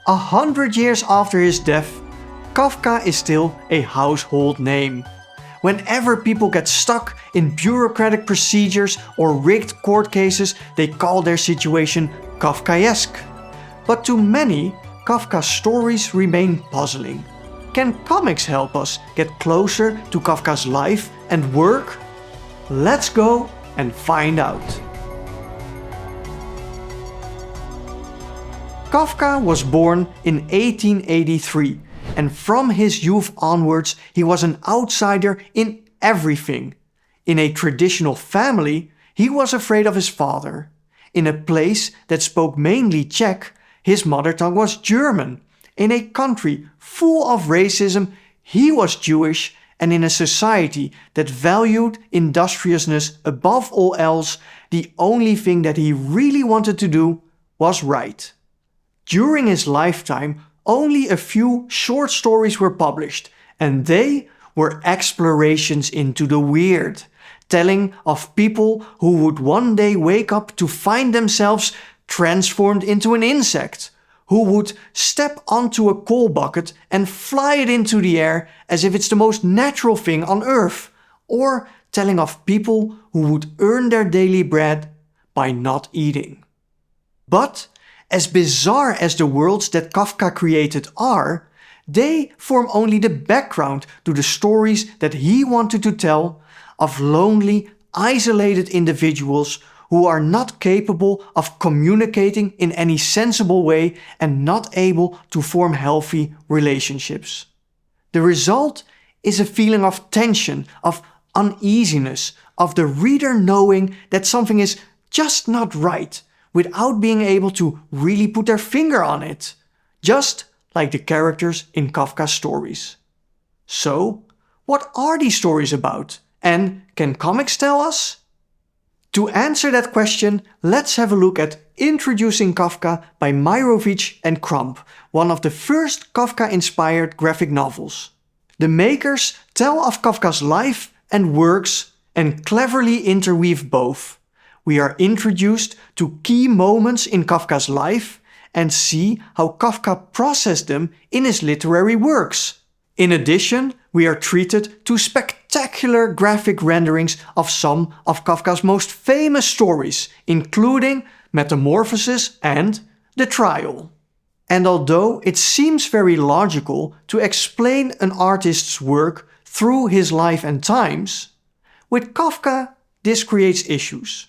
100 years after his death, Kafka is still a household name. Whenever people get stuck in bureaucratic procedures or rigged court cases, they call their situation Kafkaesque. But to many, Kafka's stories remain puzzling. Can comics help us get closer to Kafka's life and work? Let's go and find out. Kafka was born in 1883, and from his youth onwards he was an outsider in everything. In a traditional family, he was afraid of his father. In a place that spoke mainly Czech, his mother tongue was German. In a country full of racism, he was Jewish, and in a society that valued industriousness above all else, the only thing that he really wanted to do was write. During his lifetime, only a few short stories were published, and they were explorations into the weird, telling of people who would one day wake up to find themselves transformed into an insect, who would step onto a coal bucket and fly it into the air as if it's the most natural thing on earth, or telling of people who would earn their daily bread by not eating. But as bizarre as the worlds that Kafka created are, they form only the background to the stories that he wanted to tell of lonely, isolated individuals who are not capable of communicating in any sensible way and not able to form healthy relationships. The result is a feeling of tension, of uneasiness, of the reader knowing that something is just not right, without being able to really put their finger on it, just like the characters in Kafka's stories. So, what are these stories about? And can comics tell us? To answer that question, let's have a look at Introducing Kafka by Meyerowitz and Crump, one of the first Kafka-inspired graphic novels. The makers tell of Kafka's life and works and cleverly interweave both. We are introduced to key moments in Kafka's life and see how Kafka processed them in his literary works. In addition, we are treated to spectacular graphic renderings of some of Kafka's most famous stories, including Metamorphosis and The Trial. And although it seems very logical to explain an artist's work through his life and times, with Kafka this creates issues.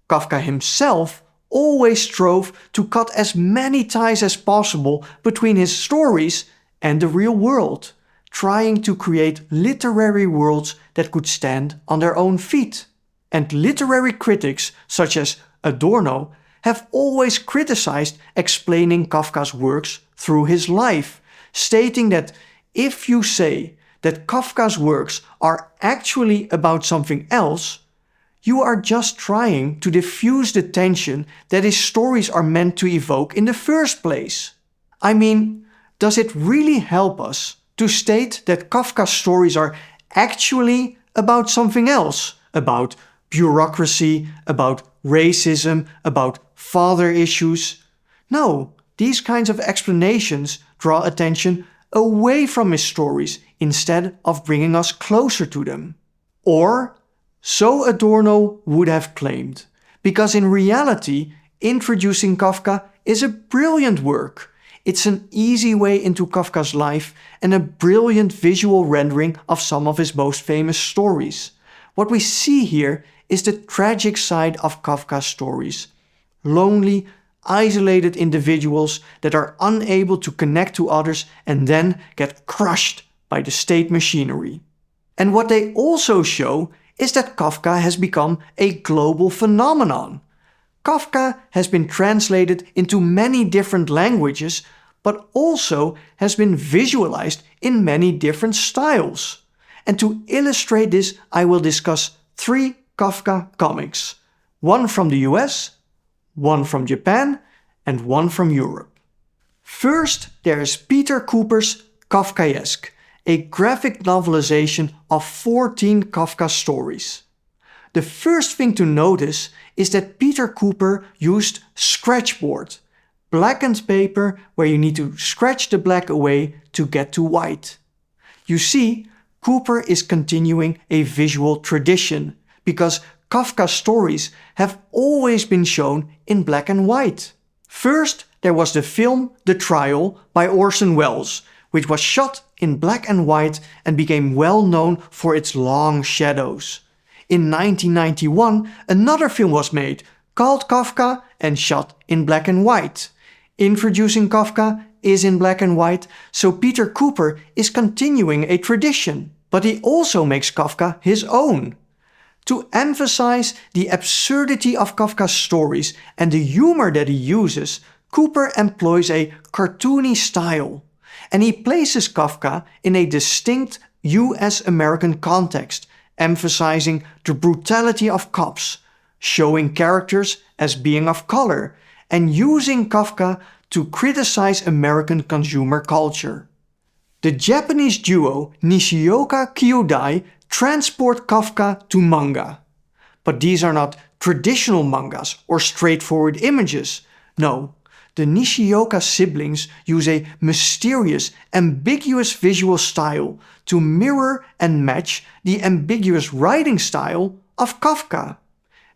Kafka himself always strove to cut as many ties as possible between his stories and the real world, trying to create literary worlds that could stand on their own feet. And literary critics such as Adorno have always criticized explaining Kafka's works through his life, stating that if you say that Kafka's works are actually about something else, you are just trying to diffuse the tension that his stories are meant to evoke in the first place. I mean, does it really help us to state that Kafka's stories are actually about something else? About bureaucracy, about racism, about father issues? No, these kinds of explanations draw attention away from his stories instead of bringing us closer to them. Or so Adorno would have claimed, because in reality, Introducing Kafka is a brilliant work. It's an easy way into Kafka's life and a brilliant visual rendering of some of his most famous stories. What we see here is the tragic side of Kafka's stories. Lonely, isolated individuals that are unable to connect to others and then get crushed by the state machinery. And what they also show is that Kafka has become a global phenomenon. Kafka has been translated into many different languages, but also has been visualized in many different styles. And to illustrate this, I will discuss 3 Kafka comics. One from the US, one from Japan, and one from Europe. First, there is Peter Kuper's Kafkaesque, a graphic novelization of 14 Kafka stories. The first thing to notice is that Peter Kuper used scratchboard, blackened paper where you need to scratch the black away to get to white. You see, Kuper is continuing a visual tradition because Kafka's stories have always been shown in black and white. First, there was the film The Trial by Orson Welles, which was shot in black and white and became well known for its long shadows. In 1991, another film was made called Kafka and shot in black and white. Introducing Kafka is in black and white, so Peter Kuper is continuing a tradition, but he also makes Kafka his own. To emphasize the absurdity of Kafka's stories and the humor that he uses, Kuper employs a cartoony style, and he places Kafka in a distinct US-American context, emphasizing the brutality of cops, showing characters as being of color, and using Kafka to criticize American consumer culture. The Japanese duo Nishioka Kyodai transport Kafka to manga. But these are not traditional mangas or straightforward images. No, the Nishioka siblings use a mysterious, ambiguous visual style to mirror and match the ambiguous writing style of Kafka.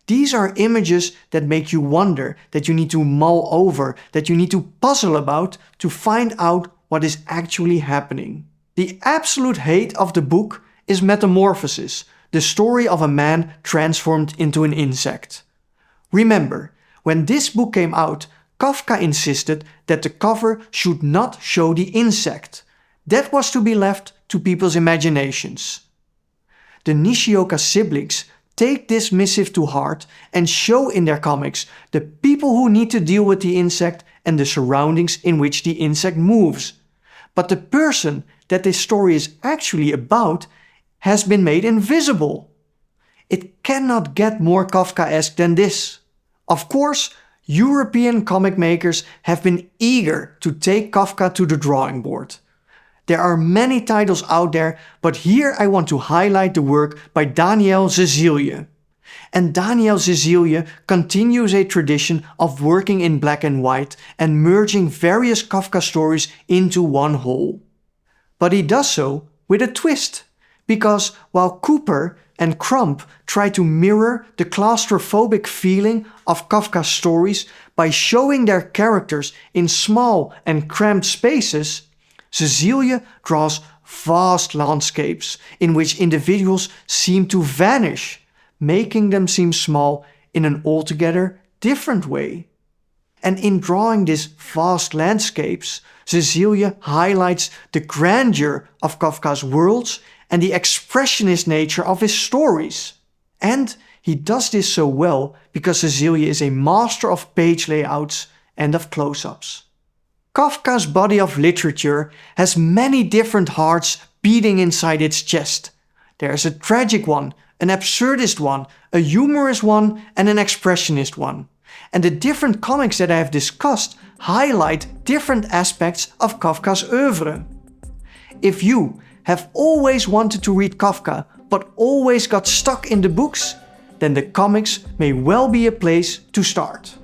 These are images that make you wonder, that you need to mull over, that you need to puzzle about to find out what is actually happening. The absolute hate of the book is Metamorphosis, the story of a man transformed into an insect. Remember, when this book came out, Kafka insisted that the cover should not show the insect. That was to be left to people's imaginations. The Nishioka siblings take this missive to heart and show in their comics the people who need to deal with the insect and the surroundings in which the insect moves. But the person that this story is actually about has been made invisible. It cannot get more Kafkaesque than this. Of course, European comic makers have been eager to take Kafka to the drawing board. There are many titles out there, but here I want to highlight the work by Danijel Zezelj. And Danijel Zezelj continues a tradition of working in black and white and merging various Kafka stories into one whole. But he does so with a twist, because while Kuper and Crump try to mirror the claustrophobic feeling of Kafka's stories by showing their characters in small and cramped spaces, Zezelj draws vast landscapes in which individuals seem to vanish, making them seem small in an altogether different way. And in drawing these vast landscapes, Zezelj highlights the grandeur of Kafka's worlds and the expressionist nature of his stories. And he does this so well because Zezelj is a master of page layouts and of close-ups. Kafka's body of literature has many different hearts beating inside its chest. There's a tragic one, an absurdist one, a humorous one, and an expressionist one. And the different comics that I have discussed highlight different aspects of Kafka's oeuvre. If you have always wanted to read Kafka but always got stuck in the books, then the comics may well be a place to start.